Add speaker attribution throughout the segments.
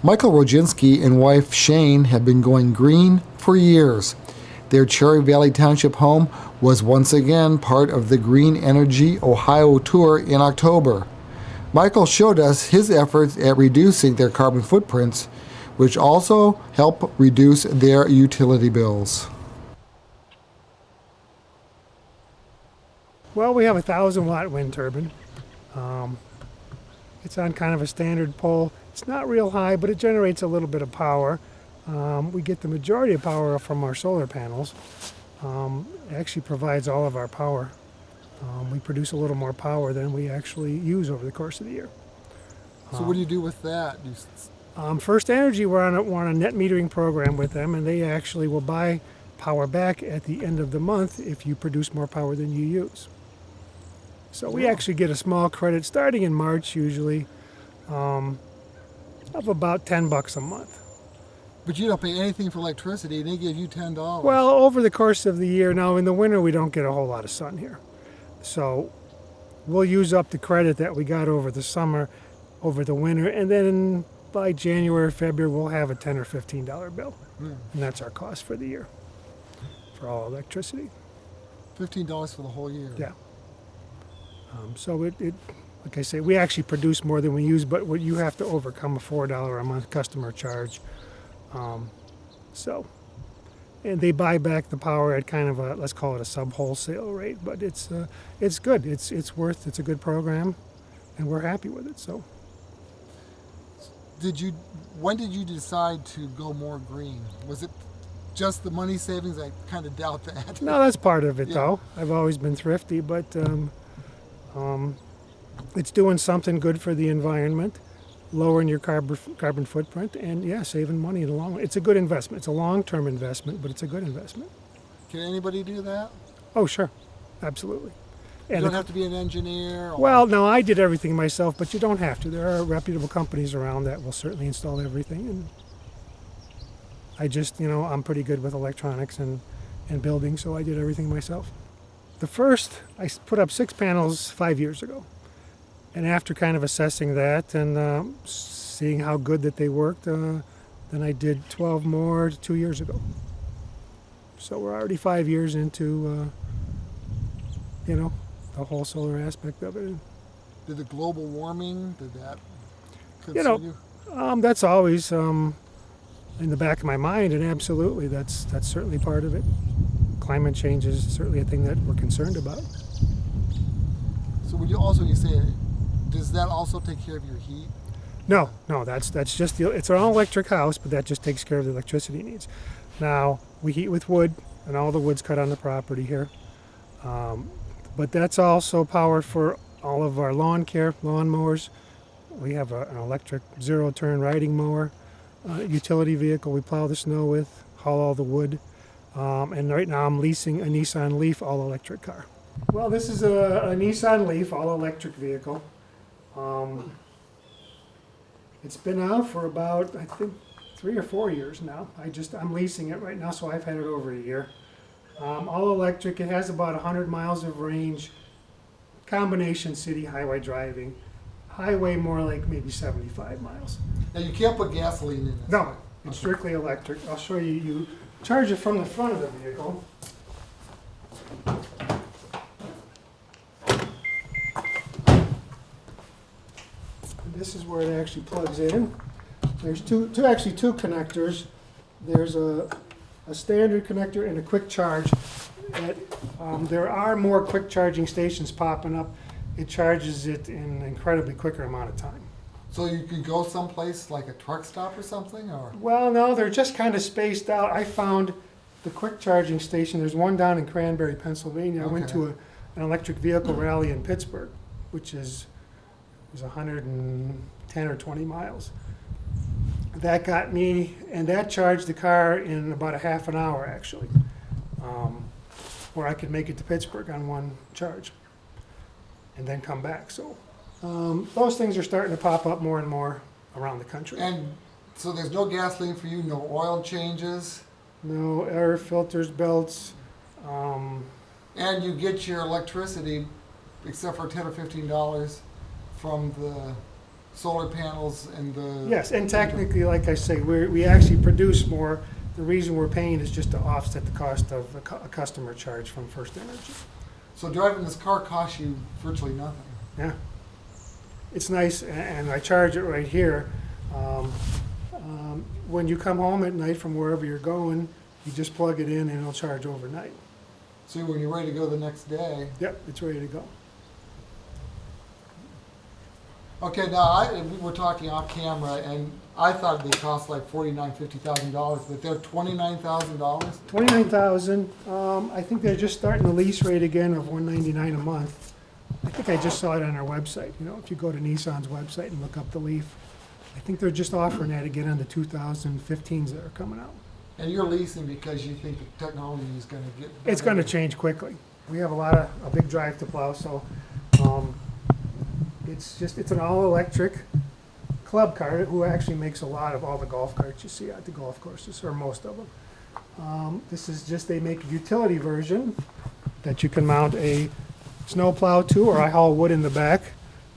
Speaker 1: Michael Roginski and wife Shane have been going green for years. Their Cherry Valley Township home was once again part of the Green Energy Ohio Tour in October. Michael showed us his efforts at reducing their carbon footprints, which also help reduce their utility bills.
Speaker 2: Well, we have a 1,000-watt wind turbine. It's on kind of a standard pole. It's not real high, but it generates a little bit of power. We get the majority of power from our solar panels. It actually provides all of our power. We produce a little more power than we actually use over the course of the year.
Speaker 1: So what do you do with that?
Speaker 2: First Energy, we're on a net metering program with them, and they actually will buy power back at the end of the month if you produce more power than you use. So we actually get a small credit starting in March usually of about $10 a month.
Speaker 1: But you don't pay anything for electricity, and they give you $10.
Speaker 2: Well, over the course of the year, now in the winter we don't get a whole lot of sun here. So we'll use up the credit that we got over the summer, over the winter, and then by January, February, we'll have a $10 or $15 bill. And that's our cost for the year, for all electricity.
Speaker 1: $15 for the whole year?
Speaker 2: Yeah. So it, like I say, we actually produce more than we use, but you have to overcome a $4 a month customer charge. And they buy back the power at kind of a, let's call it a sub-wholesale rate, but it's good. It's a good program, and we're happy with it. So.
Speaker 1: When did you decide to go more green? Was it just the money savings? I kind of doubt that.
Speaker 2: No, that's part of it, though. I've always been thrifty, but it's doing something good for the environment, lowering your carbon footprint, and yeah, saving money in the long run. It's a good investment. It's a long-term investment, but it's a good investment.
Speaker 1: Can anybody do that?
Speaker 2: Oh, sure, absolutely.
Speaker 1: You don't have to be an engineer?
Speaker 2: Well, no, I did everything myself, but you don't have to. There are reputable companies around that will certainly install everything. And I just, I'm pretty good with electronics and building, so I did everything myself. I put up 6 panels 5 years ago. And after kind of assessing that and seeing how good that they worked, then I did 12 more 2 years ago. So we're already 5 years into, the whole solar aspect of it.
Speaker 1: Did the global warming, did that concern you?
Speaker 2: That's always in the back of my mind, and absolutely, that's certainly part of it. Climate change is certainly a thing that we're concerned about.
Speaker 1: So would you say, does that also take care of your heat?
Speaker 2: No, that's just it's an all-electric house, but that just takes care of the electricity needs. Now, we heat with wood, and all the wood's cut on the property here. But that's also power for all of our lawn care, lawn mowers. We have an electric zero-turn riding mower, utility vehicle we plow the snow with, haul all the wood. And right now I'm leasing a Nissan Leaf all-electric car. Well, this is a Nissan Leaf all-electric vehicle. It's been out for about, I think, 3 or 4 years now. I'm leasing it right now, so I've had it over a year. All electric, it has about 100 miles of range, combination city highway driving. Highway more like maybe 75 miles.
Speaker 1: Now you can't put gasoline in it?
Speaker 2: No, it's strictly electric. I'll show you. You charge it from the front of the vehicle. And this is where it actually plugs in. There's two connectors. There's a standard connector and a quick charge. There are more quick charging stations popping up. It charges it in an incredibly quicker amount of time.
Speaker 1: So you can go someplace like a truck stop or something, or?
Speaker 2: Well, no, they're just kind of spaced out. I found the quick charging station. There's one down in Cranberry, Pennsylvania. I went to an electric vehicle rally in Pittsburgh, which was 110 or 20 miles. That got me, and that charged the car in about a half an hour, actually, where I could make it to Pittsburgh on one charge and then come back. So those things are starting to pop up more and more around the country.
Speaker 1: And so there's no gasoline for you, no oil changes?
Speaker 2: No air filters, belts.
Speaker 1: And you get your electricity, except for $10 or $15 from the solar panels and the...
Speaker 2: Yes, and technically, like I say, we actually produce more. The reason we're paying is just to offset the cost of a customer charge from First Energy.
Speaker 1: So driving this car costs you virtually nothing.
Speaker 2: Yeah. It's nice, and I charge it right here. When you come home at night from wherever you're going, you just plug it in and it'll charge overnight.
Speaker 1: So when you're ready to go the next day...
Speaker 2: Yep, it's ready to go.
Speaker 1: Okay, now we were talking off camera, and I thought they cost like $49,000-$50,000, but they're $29,000.
Speaker 2: $29,000. I think they're just starting the lease rate again of $199 a month. I think I just saw it on our website. You know, if you go to Nissan's website and look up the Leaf, I think they're just offering that again on the 2015s that are coming out.
Speaker 1: And you're leasing because you think the technology is going to get better.
Speaker 2: It's going to change quickly. We have a big drive to plow, so it's an all-electric club car who actually makes a lot of all the golf carts you see at the golf courses, or most of them. This is just, they make a utility version that you can mount a snow plow to, or I haul wood in the back,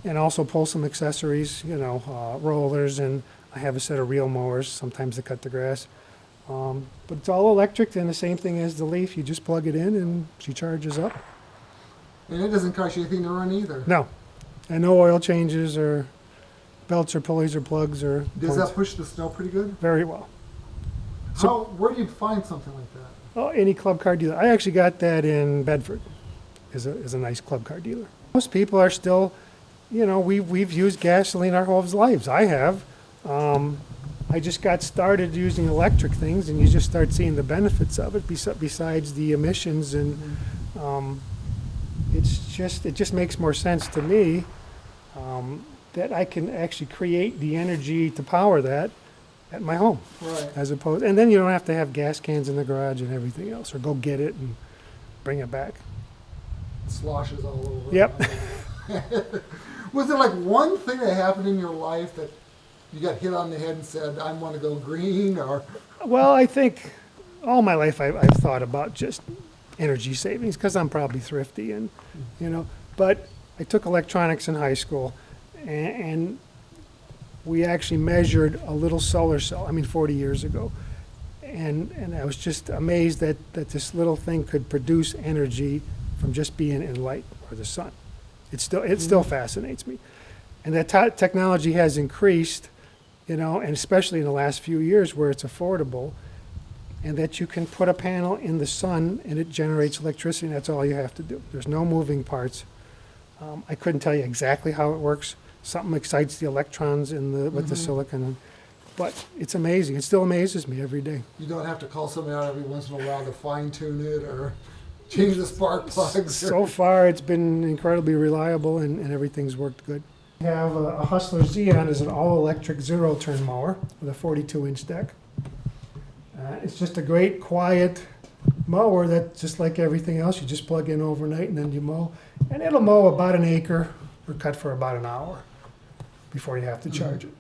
Speaker 2: and also pull some accessories, you know, rollers, and I have a set of reel mowers, sometimes to cut the grass. But it's all electric, and the same thing as the Leaf. You just plug it in and she charges up.
Speaker 1: And it doesn't cost you anything to run either.
Speaker 2: No. And no oil changes or belts or pulleys or plugs or
Speaker 1: Does
Speaker 2: points.
Speaker 1: that push the snow pretty good?
Speaker 2: Very well.
Speaker 1: Where do you find something like that?
Speaker 2: Oh, any club car dealer. I actually got that in Bedford. Is a nice club car dealer. Most people are still, you know, we've used gasoline our whole lives. I have. I just got started using electric things, and you just start seeing the benefits of it besides the emissions, and it just makes more sense to me that I can actually create the energy to power that at my home,
Speaker 1: Right.
Speaker 2: as opposed, and then you don't have to have gas cans in the garage and everything else, or go get it and bring it back.
Speaker 1: It sloshes all over.
Speaker 2: Yep.
Speaker 1: Was there like one thing that happened in your life that you got hit on the head and said, I want to go green, or?
Speaker 2: Well, I think all my life I've thought about just energy savings because I'm probably thrifty, and you know. But I took electronics in high school, and we actually measured a little solar cell. 40 years ago, and I was just amazed that this little thing could produce energy from just being in light or the sun. It still fascinates me, and that technology has increased. You know, and especially in the last few years where it's affordable, and that you can put a panel in the sun and it generates electricity, and that's all you have to do. There's no moving parts. I couldn't tell you exactly how it works. Something excites the electrons with the silicon, but it's amazing. It still amazes me every day.
Speaker 1: You don't have to call somebody out every once in a while to fine tune it or change the spark plugs.
Speaker 2: So far, it's been incredibly reliable, and everything's worked good. We have a Hustler Xeon is an all-electric zero-turn mower with a 42-inch deck. It's just a great, quiet mower that, just like everything else, you just plug in overnight and then you mow. And it'll mow about an acre or cut for about an hour before you have to charge it.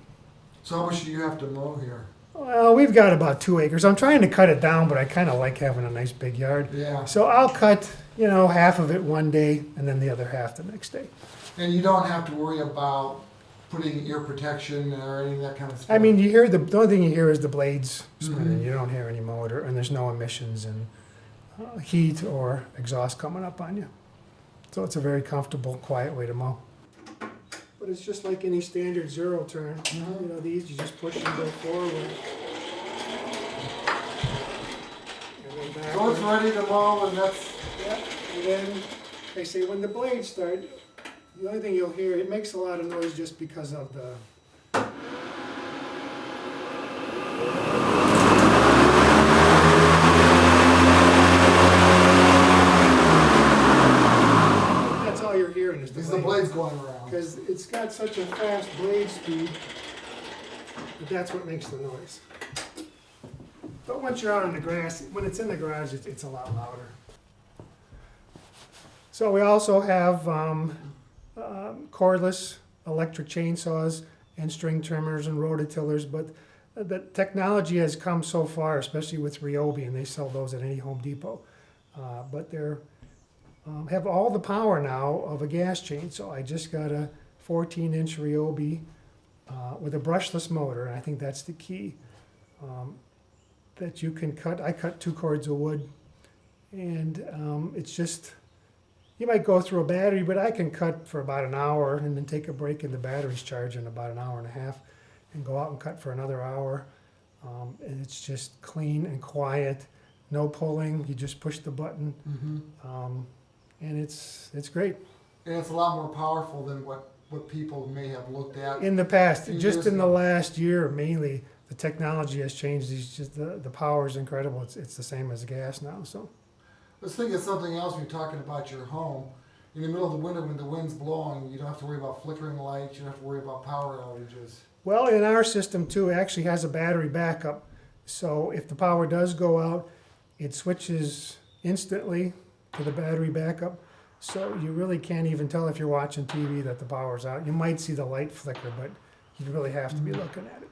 Speaker 1: So how much do you have to mow here?
Speaker 2: Well, we've got about 2 acres. I'm trying to cut it down, but I kind of like having a nice big yard.
Speaker 1: Yeah.
Speaker 2: So I'll cut, half of it one day and then the other half the next day.
Speaker 1: And you don't have to worry about putting ear protection or any of that kind of stuff?
Speaker 2: You hear the only thing you hear is the blades spinning. You don't hear any motor, and there's no emissions and heat or exhaust coming up on you. So it's a very comfortable, quiet way to mow. But it's just like any standard zero turn. These you just push and go forward. And then back.
Speaker 1: So it's ready to mow, and that's...
Speaker 2: Yeah, and then they say when the blades start, the only thing you'll hear, it makes a lot of noise just because of the... That's all you're hearing is
Speaker 1: the blades going around.
Speaker 2: Because it's got such a fast blade speed that that's what makes the noise. But once you're out on the grass, when it's in the garage, it's a lot louder. So we also have cordless electric chainsaws and string trimmers and rototillers, but the technology has come so far, especially with Ryobi, and they sell those at any Home Depot. But they're have all the power now of a gas chainsaw. I just got a 14-inch Ryobi with a brushless motor, and I think that's the key. That you can cut. I cut 2 cords of wood, and it's just, you might go through a battery, but I can cut for about an hour and then take a break, and the battery's charged in about an hour and a half, and go out and cut for another hour. And it's just clean and quiet, no pulling. You just push the button, and it's great.
Speaker 1: And it's a lot more powerful than what people may have looked at.
Speaker 2: In the past,
Speaker 1: few
Speaker 2: just
Speaker 1: years
Speaker 2: in the
Speaker 1: ago.
Speaker 2: last year mainly, the technology has changed. It's just the power is incredible. It's the same as gas now. So
Speaker 1: Let's think of something else when you're talking about your home. In the middle of the winter when the wind's blowing, you don't have to worry about flickering lights, you don't have to worry about power outages.
Speaker 2: well, in our system too, it actually has a battery backup. So if the power does go out, it switches instantly to the battery backup. So you really can't even tell if you're watching TV that the power's out. You might see the light flicker, but you really have to be looking at it.